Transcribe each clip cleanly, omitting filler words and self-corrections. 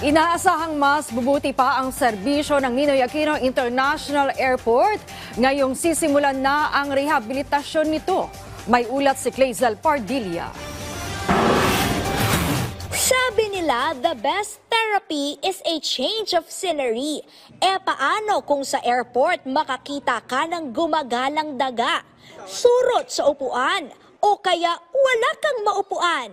Inaasahang mas bubuti pa ang serbisyo ng Ninoy Aquino International Airport ngayong sisimulan na ang rehabilitasyon nito. May ulat si Clazel Pardilla. Sabi nila, the best therapy is a change of scenery. Paano kung sa airport makakita ka ng gumagalang daga, surot sa upuan, o kaya wala kang maupuan,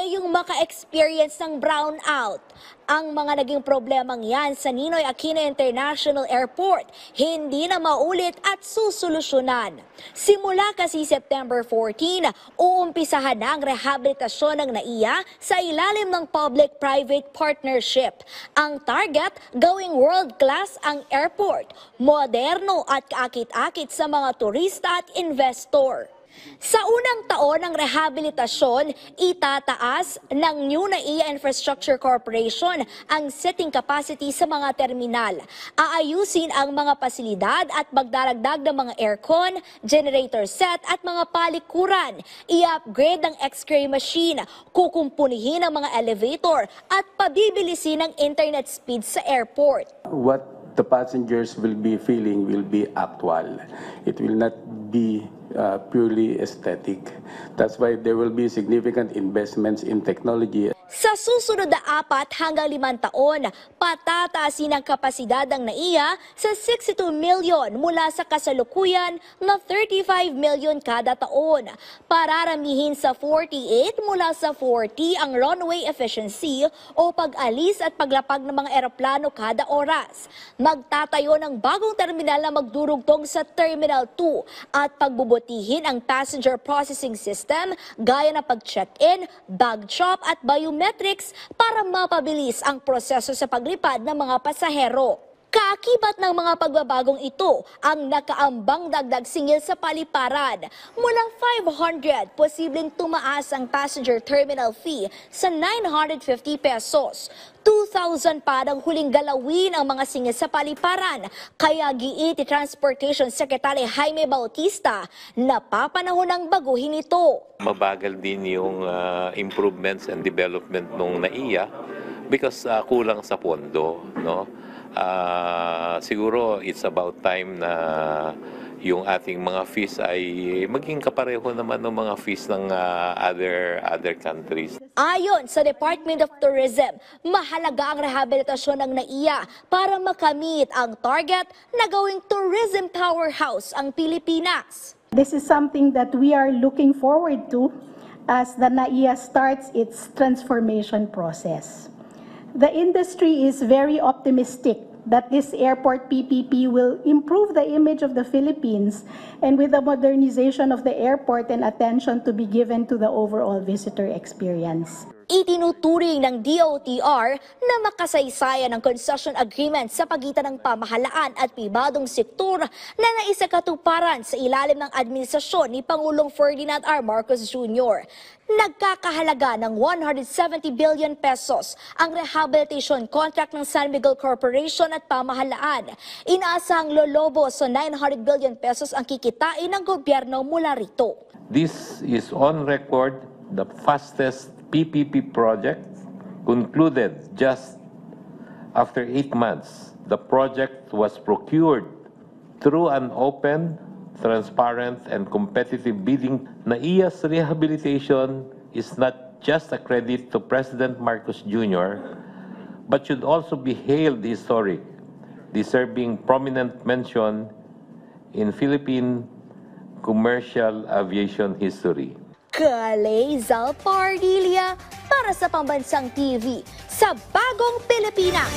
yung maka-experience ng brownout. Ang mga naging problemang yan sa Ninoy Aquino International Airport, hindi na maulit at susolusyonan. Simula kasi September 14, uumpisahan na ang rehabilitasyon ng NAIA sa ilalim ng Public-Private Partnership. Ang target, gawing world-class ang airport, moderno at kaakit-akit sa mga turista at investor. Sa unang taon ng rehabilitasyon, itataas ng New NAIA Infrastructure Corporation ang seating capacity sa mga terminal. Aayusin ang mga pasilidad at magdaragdag ng mga aircon, generator set at mga palikuran. I-upgrade ang X-ray machine, kukumpunihin ang mga elevator at pabibilisin ang internet speed sa airport. What the passengers will be feeling will be actual. It will not be purely aesthetic. That's why there will be significant investments in technology. Sa susunod na 4 hanggang 5 taon, patataasin ang kapasidad ng NAIA sa 62 million mula sa kasalukuyan na 35 million kada taon. Pararamihin sa 48 mula sa 40 ang runway efficiency o pag-alis at paglapag ng mga eroplano kada oras. Magtatayo ng bagong terminal na magdurugtong sa Terminal 2 at pagbubutihin ang passenger processing system gaya ng pag-check-in, bag drop at biometrics para mapabilis ang proseso sa paglipad ng mga pasahero. Kaakibat ng mga pagbabagong ito ang nakaambang dagdag singil sa paliparan. Mula 500, posibleng tumaas ang passenger terminal fee sa 950 pesos. 2,000 pa ang huling galawin ang mga singil sa paliparan. Kaya giit ni Transportation Secretary Jaime Bautista na papanahon ang baguhin ito. Mabagal din yung improvements and development ng NAIA because kulang sa pondo, no? Siguro it's about time na yung ating mga fees ay maging kapareho naman ng mga fees ng other countries. Ayon sa Department of Tourism, mahalaga ang rehabilitasyon ng NAIA para makamit ang target na gawing tourism powerhouse ang Pilipinas. This is something that we are looking forward to as the NAIA starts its transformation process. The industry is very optimistic that this airport PPP will improve the image of the Philippines, and with the modernization of the airport and attention to be given to the overall visitor experience. Itinuturing ng DOTR na makasaysayan ng concession agreement sa pagitan ng pamahalaan at pribadong sektor na naisakatuparan sa ilalim ng administrasyon ni Pangulong Ferdinand R. Marcos Jr. Nagkakahalaga ng 170 billion pesos ang rehabilitation contract ng San Miguel Corporation at pamahalaan. Inaasahang lolobo sa 900 billion pesos ang kikitain ng gobyerno mula rito. This is on record the fastest PPP project concluded just after 8 months. The project was procured through an open, transparent, and competitive bidding. NAIA's rehabilitation is not just a credit to President Marcos Jr., but should also be hailed historic, deserving prominent mention in Philippine commercial aviation history. Clazel Pardilla para sa Pambansang TV sa Bagong Pilipinas.